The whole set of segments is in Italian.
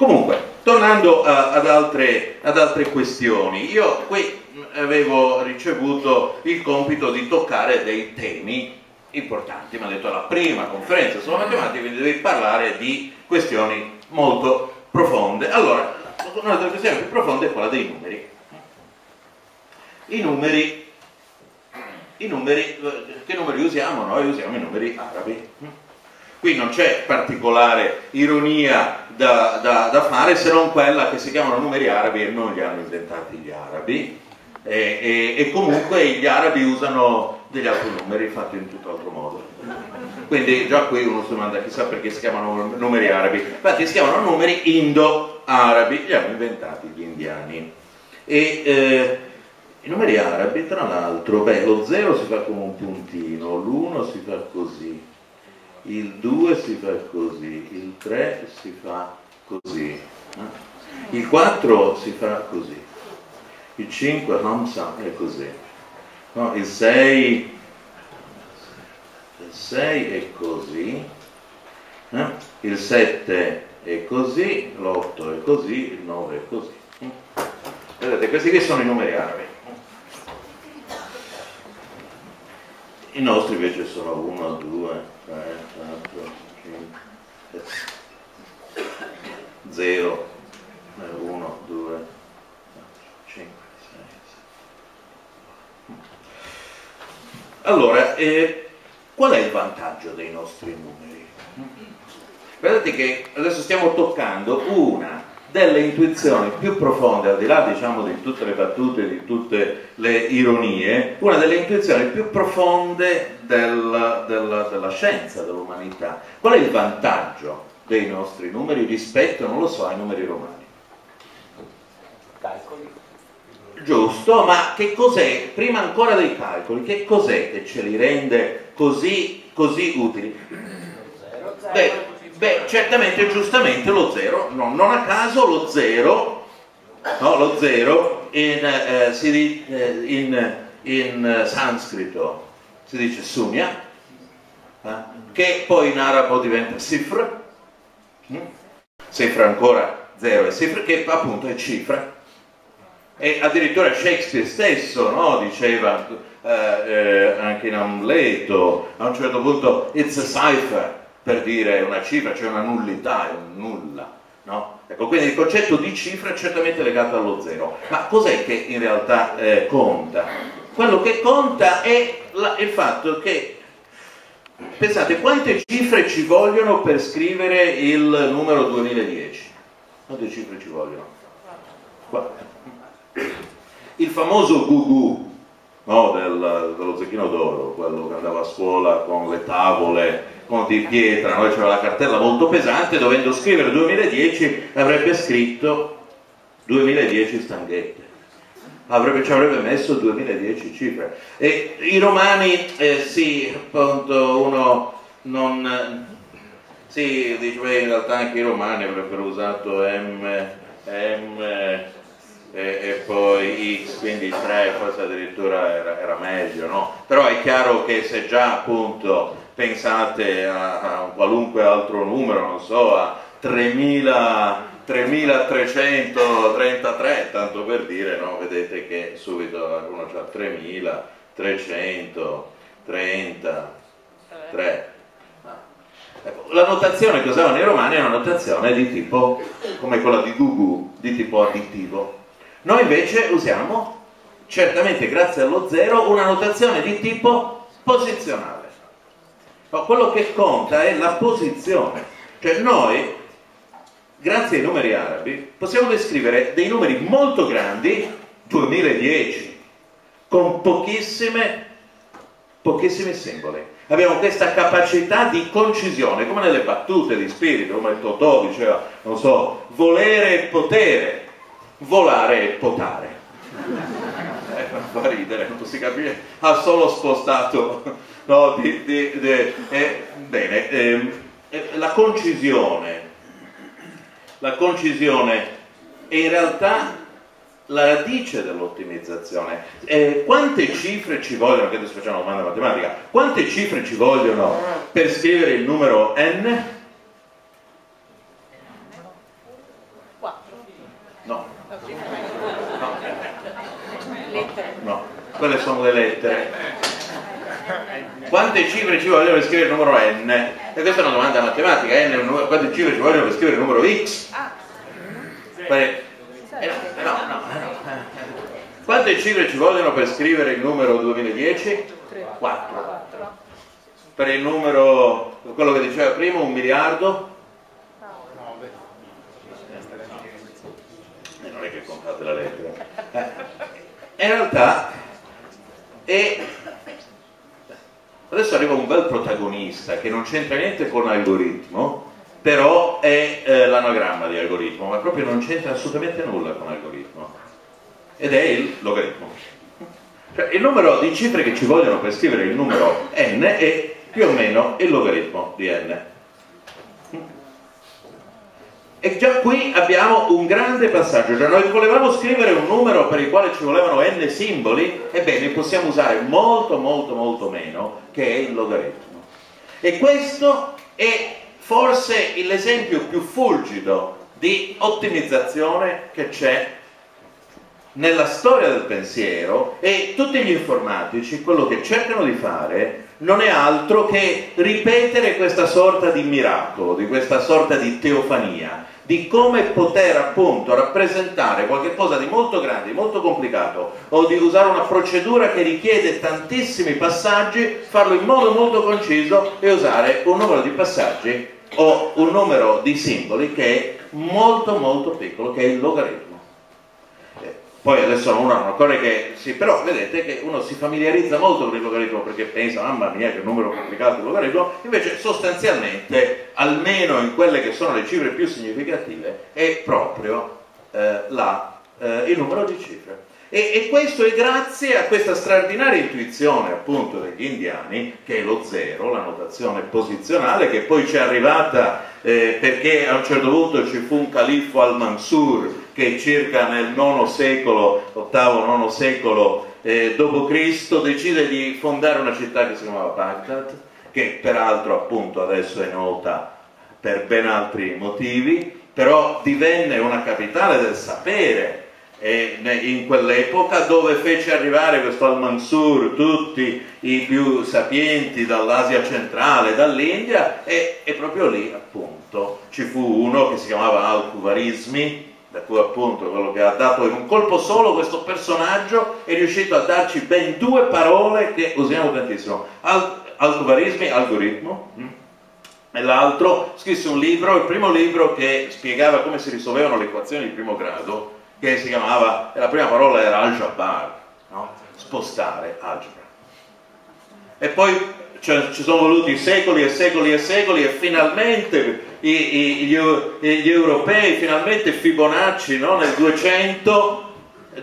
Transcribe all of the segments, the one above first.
Comunque, tornando ad altre questioni, io qui avevo ricevuto il compito di toccare dei temi importanti. Mi ha detto la prima conferenza sulla matematica, quindi devi parlare di questioni molto profonde. Allora, una delle questioni più profonde è quella dei numeri. Che numeri usiamo? Noi usiamo i numeri arabi. Qui non c'è particolare ironia da fare, se non quella che si chiamano numeri arabi e non li hanno inventati gli arabi, e comunque gli arabi usano degli altri numeri fatti in tutto altro modo. Quindi già qui uno si domanda chissà perché si chiamano numeri arabi. Infatti si chiamano numeri indo-arabi, li hanno inventati gli indiani. I numeri arabi, tra l'altro, lo 0 si fa come un puntino, l'1 si fa così, il 2 si fa così, il 3 si fa così, il 4 si fa così, il 5 hamsa è così, no? Il 6 è così, il 7 è così, l'8 è così, il 9 è così. Vedete, questi qui sono i numeri arabi. I nostri invece sono 1, 2, 3, 4, 5, 0, 1, 2, 5, 6. Allora, qual è il vantaggio dei nostri numeri? Vedete che adesso stiamo toccando una delle intuizioni più profonde, al di là, diciamo, di tutte le battute, di tutte le ironie, una delle intuizioni più profonde della scienza, dell'umanità. Qual è il vantaggio dei nostri numeri rispetto, non lo so, ai numeri romani? Calcoli. Giusto, ma che cos'è, prima ancora dei calcoli, che cos'è che ce li rende così utili? Beh, certamente, giustamente, lo 0, non a caso lo 0, no, lo 0 in sanscrito si dice sunya, che poi in arabo diventa sifra, ancora 0 è sifra, che appunto è cifra, e addirittura Shakespeare stesso, no, diceva anche in Amleto, a un certo punto it's a cipher, per dire una cifra, cioè una nullità, è un nulla, no? Ecco, quindi il concetto di cifra è certamente legato allo 0. Ma cos'è che in realtà conta? Quello che conta è il fatto che, pensate, quante cifre ci vogliono per scrivere il numero 2010? Quante cifre ci vogliono? 4. Il famoso Gugu, no, dello Zecchino d'Oro, quello che andava a scuola con le tavole di pietra, no? C'era la cartella molto pesante, dovendo scrivere 2010 avrebbe scritto 2010 stanghette, ci avrebbe messo 2010 cifre. E i romani, sì, appunto, uno non... sì, dice, beh, in realtà anche i romani avrebbero usato M e poi X, quindi 3, forse addirittura era meglio, no? Però è chiaro che se già appunto pensate a un qualunque altro numero, non so, a 3333, tanto per dire, no? Vedete che subito uno ha 3333. La notazione che usavano i romani è una notazione di tipo, come quella di Gugu, di tipo additivo. Noi invece usiamo, certamente grazie allo 0, una notazione di tipo posizionale. No, quello che conta è la posizione, cioè noi, grazie ai numeri arabi, possiamo descrivere dei numeri molto grandi, 2010, con pochissimi simboli. Abbiamo questa capacità di concisione, come nelle battute di spirito, come il Totò diceva, non so, volere e potere, volare e potare. Fa ridere, non si capisce, ha solo spostato, no, bene, la concisione è in realtà la radice dell'ottimizzazione. Quante cifre ci vogliono, che adesso facciamo una domanda matematica, quante cifre ci vogliono per scrivere il numero n? 4. No. No. Lettere. No, quelle sono le lettere. Quante cifre ci vogliono per scrivere il numero n? E questa è una domanda matematica. N è un numero, quante cifre ci vogliono per scrivere il numero x? No. Quante cifre ci vogliono per scrivere il numero 2010? 4. Per il numero, quello che diceva prima, 1 miliardo? Non è che contate la lettera. In realtà adesso arriva un bel protagonista che non c'entra niente con algoritmo, però è l'anagramma di algoritmo, ma proprio non c'entra assolutamente nulla con algoritmo, ed è il logaritmo. Cioè, il numero di cifre che ci vogliono per scrivere il numero n è più o meno il logaritmo di n. E già qui abbiamo un grande passaggio, cioè noi volevamo scrivere un numero per il quale ci volevano n simboli, ebbene possiamo usare molto meno, che è il logaritmo. E questo è forse l'esempio più fulgido di ottimizzazione che c'è nella storia del pensiero, e tutti gli informatici quello che cercano di fare non è altro che ripetere questa sorta di miracolo, di questa sorta di teofania, di come poter appunto rappresentare qualcosa di molto grande, di molto complicato, o di usare una procedura che richiede tantissimi passaggi, farlo in modo molto conciso e usare un numero di passaggi o un numero di simboli che è molto piccolo, che è il logaritmo. Poi adesso uno non occorre che sì, però vedete che uno si familiarizza molto con il logaritmo perché pensa, mamma mia che numero complicato il logaritmo, invece sostanzialmente, almeno in quelle che sono le cifre più significative, è proprio il numero di cifre. E questo è grazie a questa straordinaria intuizione appunto degli indiani, che è lo zero, la notazione posizionale, che poi ci è arrivata perché a un certo punto ci fu un califfo al-Mansur che circa nel IX secolo, VIII-IX secolo d.C. decide di fondare una città che si chiamava Baghdad, che peraltro appunto adesso è nota per ben altri motivi, però divenne una capitale del sapere in quell'epoca, dove fece arrivare questo al-Mansur tutti i più sapienti dall'Asia centrale, dall'India, e proprio lì appunto ci fu uno che si chiamava Al-Khwarizmi, da cui appunto quello che ha dato in un colpo solo questo personaggio è riuscito a darci ben 2 parole che usiamo tantissimo. Al-Khwarizmi, algoritmo, e l'altro scrisse un libro, il primo libro che spiegava come si risolvevano le equazioni di primo grado, che si chiamava, la prima parola era algebra, no? Spostare, algebra. E poi ci sono voluti secoli e finalmente gli europei, finalmente Fibonacci, no? Nel 200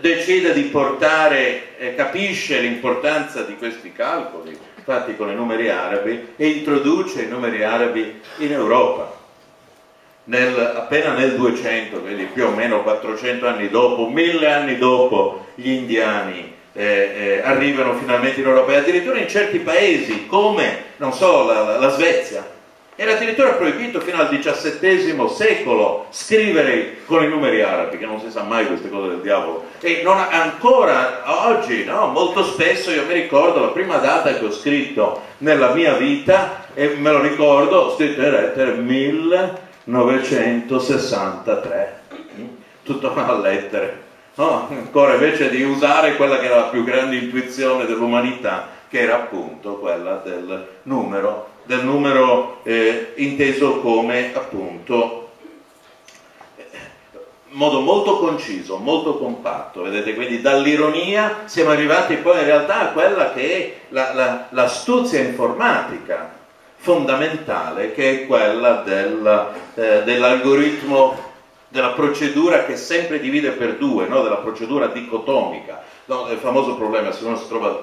decide di portare, capisce l'importanza di questi calcoli fatti con i numeri arabi e introduce i numeri arabi in Europa. Appena nel 200, quindi più o meno 400 anni dopo, 1000 anni dopo, gli indiani arrivano finalmente in Europa, e addirittura in certi paesi come, non so, la Svezia, era addirittura proibito fino al XVII secolo scrivere con i numeri arabi, che non si sa mai queste cose del diavolo, e non ancora oggi, no? Molto spesso io mi ricordo la prima data che ho scritto nella mia vita, e me lo ricordo, ho scritto in lettere 1963, tutto a lettere, no? Ancora invece di usare quella che era la più grande intuizione dell'umanità, che era appunto quella del numero inteso come appunto modo molto conciso, molto compatto, vedete? Quindi dall'ironia siamo arrivati poi in realtà a quella che è l'astuzia informatica fondamentale, che è quella dell'algoritmo, della procedura che sempre divide per 2, no? Della procedura dicotomica. No, il famoso problema, se uno si trova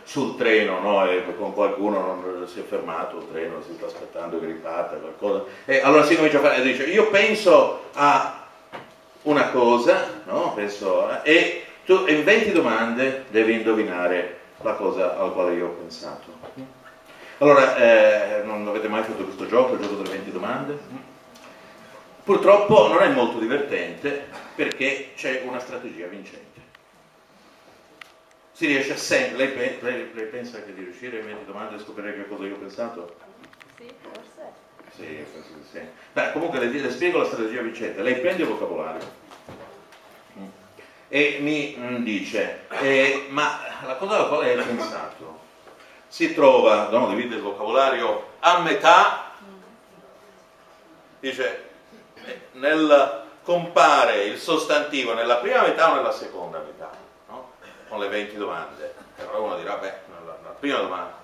sul treno, no? E con qualcuno non si è fermato, il treno si sta aspettando che riparta qualcosa, e allora si comincia a fare, e dice io penso a una cosa, no? E tu in 20 domande devi indovinare la cosa alla quale io ho pensato. Allora, non avete mai fatto questo gioco, il gioco delle 20 domande? Purtroppo non è molto divertente perché c'è una strategia vincente. Si riesce sempre, lei pensa che di riuscire a 20 domande e scoprire che cosa io ho pensato? Sì, forse. Sì, penso che sì. Beh, comunque le spiego la strategia vincente. Lei prende il vocabolario e mi dice, ma la cosa alla quale hai pensato si trova, no, divide il vocabolario a metà, dice, compare il sostantivo nella prima metà o nella seconda metà, no? Con le 20 domande. E allora uno dirà, beh,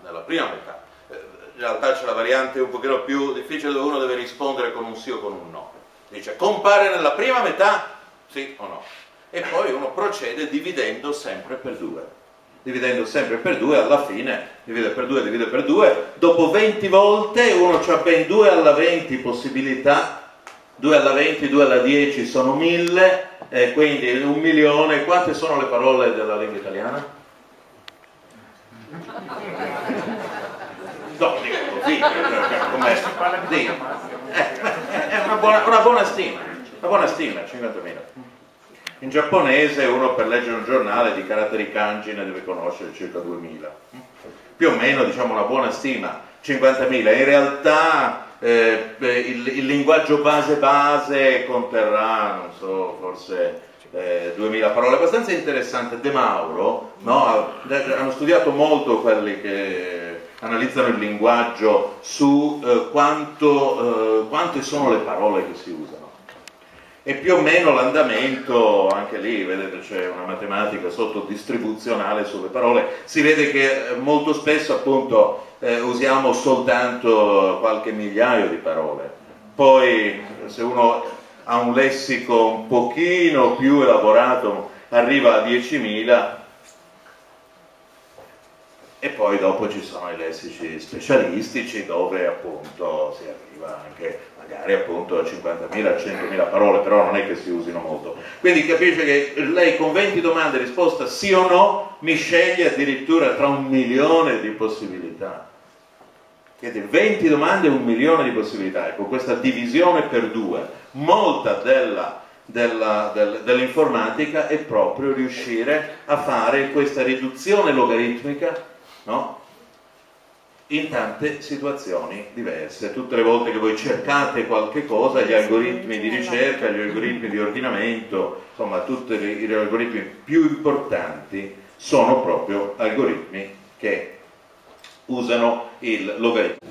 nella prima metà. In realtà c'è la variante un pochino più difficile dove uno deve rispondere con un sì o con un no. Dice, compare nella prima metà, sì o no? E poi uno procede dividendo sempre per 2. Dividendo sempre per 2, alla fine divide per 2, dopo 20 volte uno ha ben 2 alla 20 possibilità, 2 alla 20, 2 alla 10 sono 1000, quindi 1.000.000. Quante sono le parole della lingua italiana? No, dico così, è una buona stima, 50.000. In giapponese uno per leggere un giornale di caratteri kanji ne deve conoscere circa 2.000. Più o meno, diciamo, una buona stima, 50.000. In realtà il linguaggio base conterrà, non so, forse 2.000 parole. Abbastanza interessante. De Mauro, no, hanno studiato molto quelli che analizzano il linguaggio su quante sono le parole che si usano. E più o meno l'andamento, anche lì, vedete, c'è una matematica sottodistribuzionale sulle parole, si vede che molto spesso appunto usiamo soltanto qualche migliaio di parole. Poi se uno ha un lessico un pochino più elaborato arriva a 10.000, e poi dopo ci sono i lessici specialistici dove appunto si arriva anche magari appunto a 50.000, 100.000 parole, però non è che si usino molto. Quindi capisce che lei con 20 domande risposta sì o no mi sceglie addirittura tra 1.000.000 di possibilità. Quindi 20 domande e 1.000.000 di possibilità. Ecco, questa divisione per 2, molta dell'informatica è proprio riuscire a fare questa riduzione logaritmica, no? In tante situazioni diverse. Tutte le volte che voi cercate qualche cosa, gli algoritmi di ricerca, gli algoritmi di ordinamento, insomma tutti gli algoritmi più importanti sono proprio algoritmi che usano il logaritmo.